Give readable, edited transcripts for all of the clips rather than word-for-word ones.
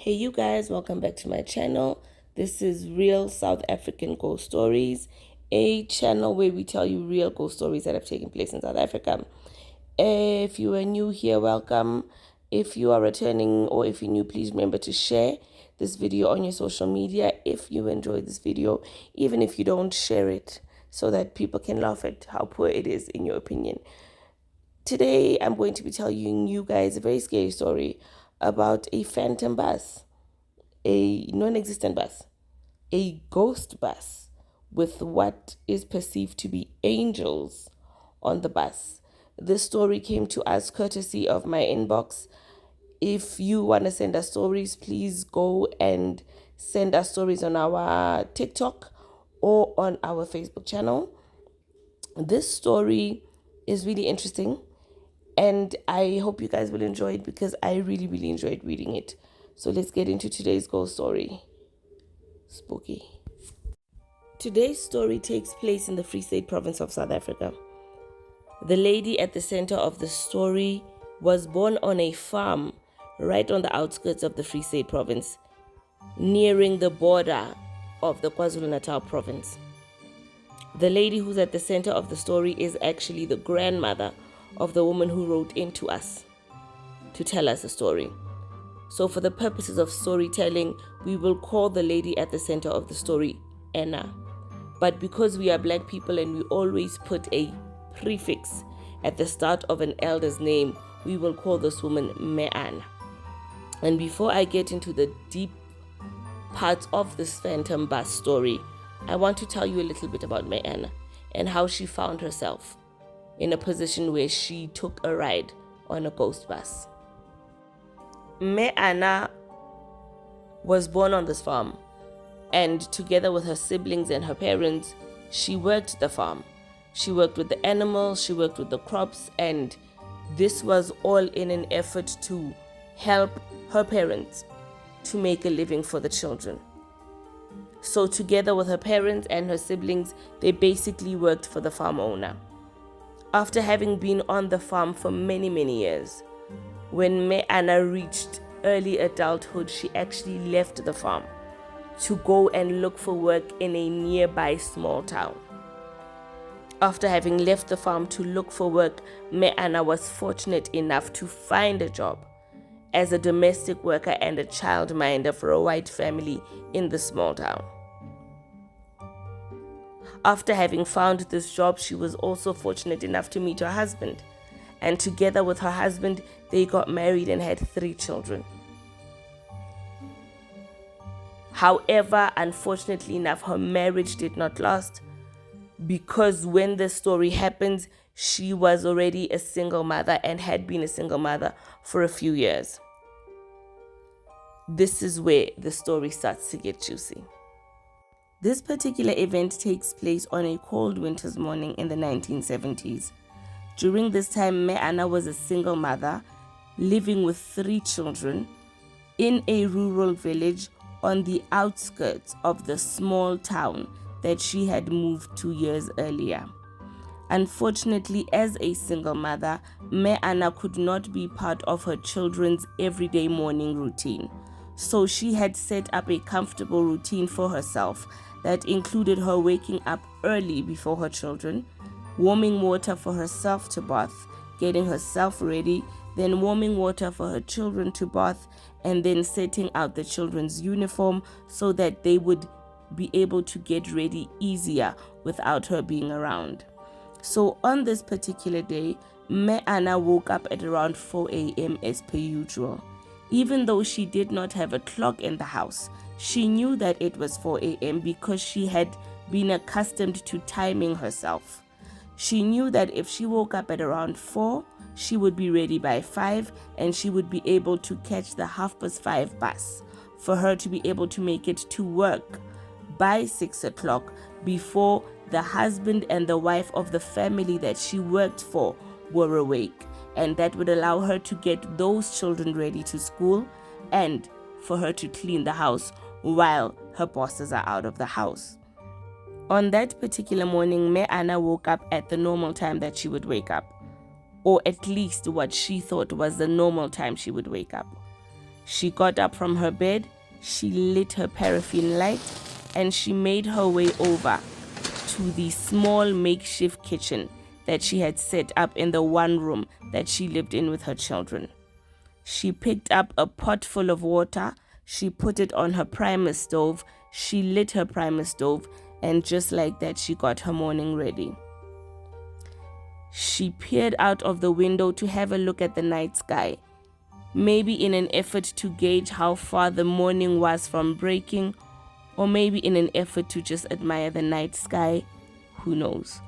Hey you guys, welcome back to my channel. This is Real South African Ghost Stories, a channel where we tell you real ghost stories that have taken place in South Africa. If you are new here, welcome. If you are returning or if you're new, please remember to share this video on your social media if you enjoyed this video, even if you don't share it, so that people can laugh at how poor it is in your opinion. Today, I'm going to be telling you guys a very scary story about a phantom bus, a non-existent bus, a ghost bus with what is perceived to be angels on the bus. This story came to us courtesy of my inbox. If you want to send us stories, please go and send us stories on our TikTok or on our Facebook channel. This story is really interesting and I hope you guys will enjoy it because I really enjoyed reading it. So let's get into today's ghost story. Spooky. Today's story takes place in the Free State province of South Africa. The lady at the center of the story was born on a farm right on the outskirts of the Free State province, nearing the border of the KwaZulu-Natal province. The lady who's at the center of the story is actually the grandmother of the woman who wrote in to us to tell us a story. So for the purposes of storytelling, we will call the lady at the center of the story Anna. But because we are black people and we always put a prefix at the start of an elder's name, we will call this woman Me'ana. And before I get into the deep parts of this phantom bus story, I want to tell you a little bit about Me'ana and how she found herself in a position where she took a ride on a ghost bus. Me'ana was born on this farm, and together with her siblings and her parents, she worked the farm. She worked with the animals, she worked with the crops, and this was all in an effort to help her parents to make a living for the children. So together with her parents and her siblings, they basically worked for the farm owner. After having been on the farm for many years, when Me'ana reached early adulthood, she actually left the farm to go and look for work in a nearby small town. After having left the farm to look for work, Me'ana was fortunate enough to find a job as a domestic worker and a childminder for a white family in the small town. After having found this job, she was also fortunate enough to meet her husband. And together with her husband, they got married and had 3 children. However, unfortunately enough, her marriage did not last because when the story happens, she was already a single mother and had been a single mother for a few years. This is where the story starts to get juicy. This particular event takes place on a cold winter's morning in the 1970s. During this time, Me'ana was a single mother living with 3 children in a rural village on the outskirts of the small town that she had moved 2 years earlier. Unfortunately, as a single mother, Me'ana could not be part of her children's everyday morning routine. So she had set up a comfortable routine for herself that included her waking up early before her children, warming water for herself to bath, getting herself ready, then warming water for her children to bath, and then setting out the children's uniform so that they would be able to get ready easier without her being around. So on this particular day, Me'ana woke up at around 4 a.m. as per usual. Even though she did not have a clock in the house, she knew that it was 4 a.m. because she had been accustomed to timing herself. She knew that if she woke up at around 4, she would be ready by 5 and she would be able to catch the 5:30 bus for her to be able to make it to work by 6 o'clock before the husband and the wife of the family that she worked for were awake. And that would allow her to get those children ready to school and for her to clean the house while her bosses are out of the house. On that particular morning, Me'ana woke up at the normal time that she would wake up, or at least what she thought was the normal time she would wake up. She got up from her bed, she lit her paraffin light, and she made her way over to the small makeshift kitchen that she had set up in the one room that she lived in with her children. She picked up a pot full of water, she put it on her primer stove, she lit her primer stove, and just like that, she got her morning ready. She peered out of the window to have a look at the night sky, maybe in an effort to gauge how far the morning was from breaking, or maybe in an effort to just admire the night sky. Who knows?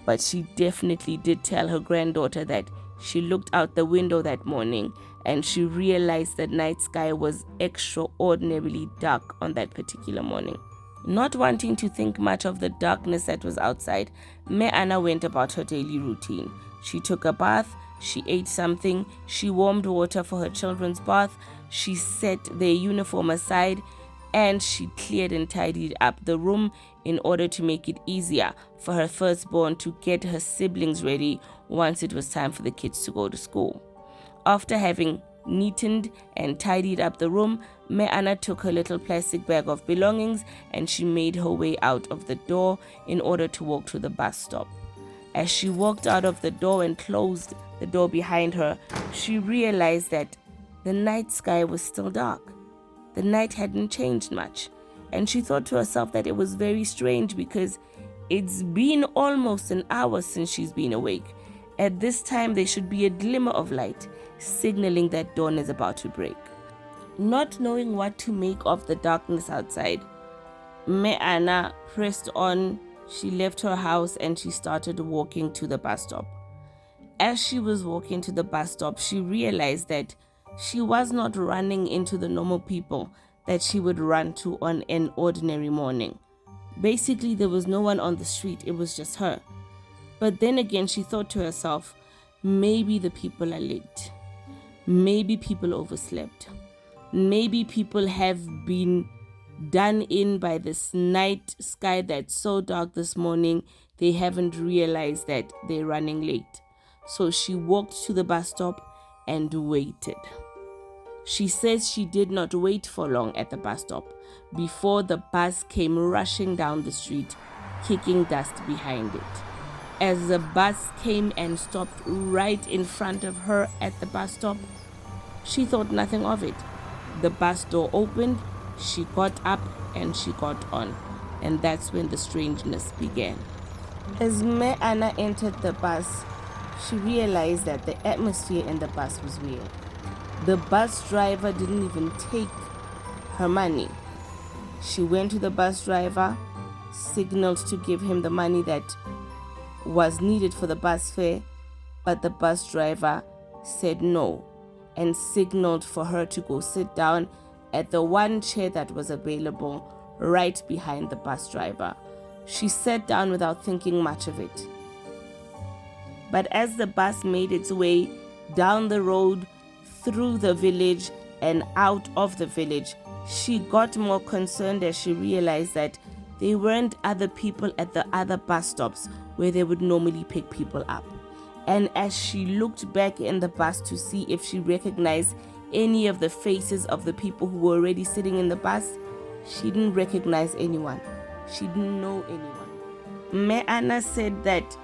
But she definitely did tell her granddaughter that she looked out the window that morning and she realized the night sky was extraordinarily dark on that particular morning. Not wanting to think much of the darkness that was outside, Meana went about her daily routine. She took a bath, she ate something, she warmed water for her children's bath, she set their uniform aside, and she cleared and tidied up the room in order to make it easier for her firstborn to get her siblings ready once it was time for the kids to go to school. After having neatened and tidied up the room, Meana took her little plastic bag of belongings and she made her way out of the door in order to walk to the bus stop. As she walked out of the door and closed the door behind her, she realized that the night sky was still dark. The night hadn't changed much, and she thought to herself that it was very strange because it's been almost an hour since she's been awake. At this time, there should be a glimmer of light, signaling that dawn is about to break. Not knowing what to make of the darkness outside, Meana pressed on. She left her house and she started walking to the bus stop. As she was walking to the bus stop, she realized that she was not running into the normal people that she would run to on an ordinary morning. Basically, there was no one on the street, it was just her. But then again, she thought to herself, maybe the people are late. Maybe people overslept. Maybe people have been done in by this night sky that's so dark this morning, they haven't realized that they're running late. So she walked to the bus stop and waited. She says she did not wait for long at the bus stop before the bus came rushing down the street, kicking dust behind it. As the bus came and stopped right in front of her at the bus stop, she thought nothing of it. The bus door opened, she got up and she got on, and that's when the strangeness began. As Meana entered the bus, she realized that the atmosphere in the bus was weird. The bus driver didn't even take her money. She went to the bus driver, signaled to give him the money that was needed for the bus fare, but the bus driver said no and signaled for her to go sit down at the one chair that was available right behind the bus driver. She sat down without thinking much of it. But as the bus made its way down the road, through the village and out of the village, she got more concerned as she realized that there weren't other people at the other bus stops where they would normally pick people up. And as she looked back in the bus to see if she recognized any of the faces of the people who were already sitting in the bus, she didn't recognize anyone. She didn't know anyone. Meana said that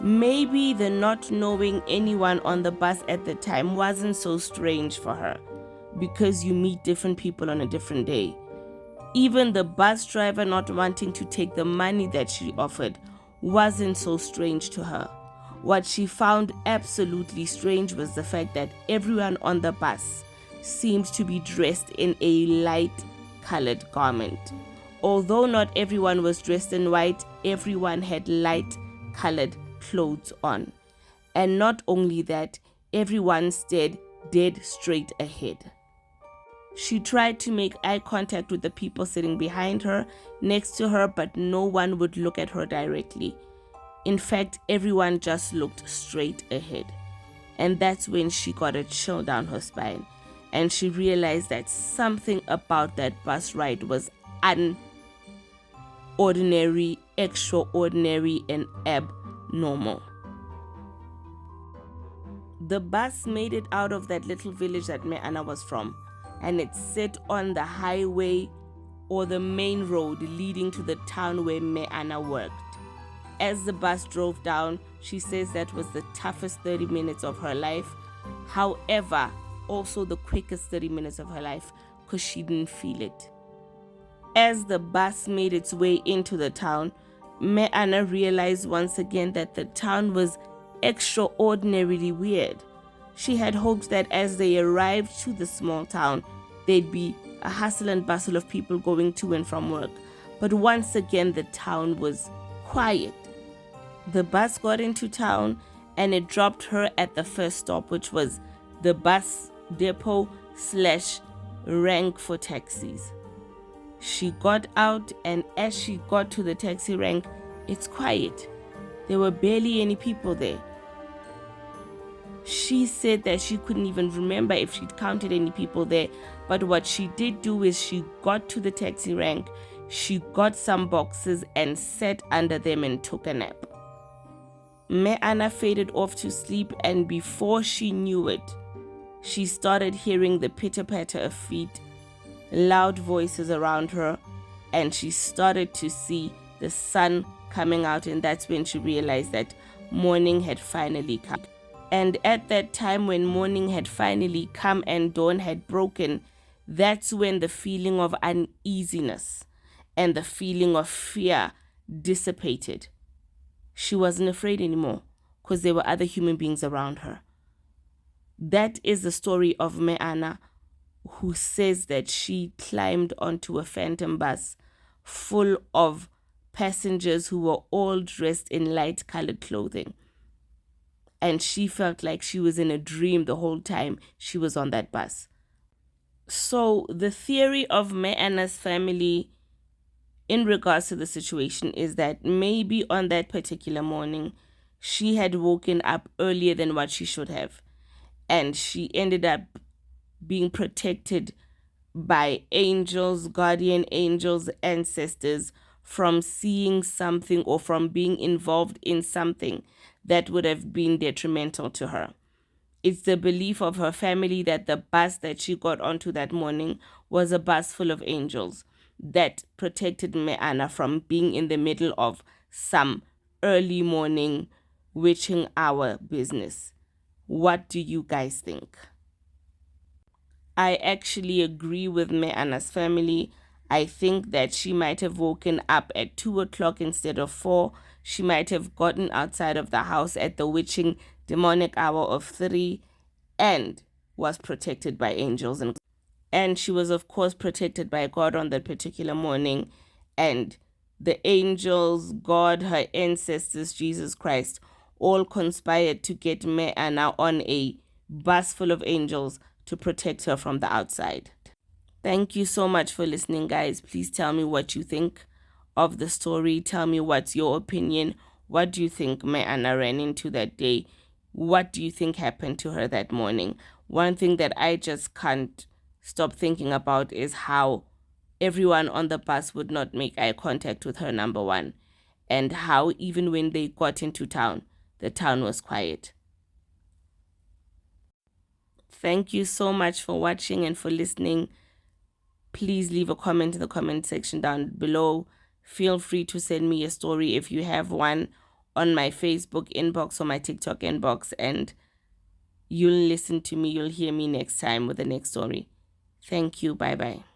maybe the not knowing anyone on the bus at the time wasn't so strange for her, because you meet different people on a different day. Even the bus driver not wanting to take the money that she offered wasn't so strange to her. What she found absolutely strange was the fact that everyone on the bus seemed to be dressed in a light-colored garment. Although not everyone was dressed in white, everyone had light-colored clothes on. And not only that, everyone stared dead straight ahead. She tried to make eye contact with the people sitting behind her, next to her, but no one would look at her directly. In fact, everyone just looked straight ahead. And that's when she got a chill down her spine, and she realized that something about that bus ride was unordinary, extraordinary, and abnormal. The bus made it out of that little village that Meana was from. and it set on the highway or the main road leading to the town where Meana worked. As the bus drove down, she says that was the toughest 30 minutes of her life. However, also the quickest 30 minutes of her life because she didn't feel it. As the bus made its way into the town, Meana realized once again that the town was extraordinarily weird. She had hoped that as they arrived to the small town, there'd be a hustle and bustle of people going to and from work. But once again, the town was quiet. The bus got into town and it dropped her at the first stop, which was the bus depot / rank for taxis. She got out, and as she got to the taxi rank, it's quiet. There were barely any people there. She said that she couldn't even remember if she'd counted any people there, but what she did do is she got to the taxi rank, she got some boxes and sat under them and took a nap. Meana faded off to sleep, and before she knew it, she started hearing the pitter-patter of feet, loud voices around her, and she started to see the sun coming out, and that's when she realized that morning had finally come. And at that time when morning had finally come and dawn had broken, that's when the feeling of uneasiness and the feeling of fear dissipated. She wasn't afraid anymore because there were other human beings around her. That is the story of Meana, who says that she climbed onto a phantom bus full of passengers who were all dressed in light-colored clothing. And she felt like she was in a dream the whole time she was on that bus. So the theory of Meana's family in regards to the situation is that maybe on that particular morning, she had woken up earlier than what she should have. And she ended up being protected by angels, guardian angels, ancestors from seeing something or from being involved in something that would have been detrimental to her. It's the belief of her family that the bus that she got onto that morning was a bus full of angels that protected Meana from being in the middle of some early morning witching hour business. What do you guys think? I actually agree with Meana's family. I think that she might have woken up at 2 o'clock instead of 4. She might have gotten outside of the house at the witching demonic hour of 3 and was protected by angels. And she was, of course, protected by God on that particular morning. And the angels, God, her ancestors, Jesus Christ, all conspired to get Meana on a bus full of angels to protect her from the outside. Thank you so much for listening, guys. Please tell me what you think of the story. Tell me what's your opinion. What do you think Meana ran into that day? What do you think happened to her that morning? One thing that I just can't stop thinking about is how everyone on the bus would not make eye contact with her, number one, and how even when they got into town, the town was quiet. Thank you so much for watching and for listening. Please leave a comment in the comment section down below. Feel free to send me a story if you have one on my Facebook inbox or my TikTok inbox, and you'll listen to me. You'll hear me next time with the next story. Thank you. Bye-bye.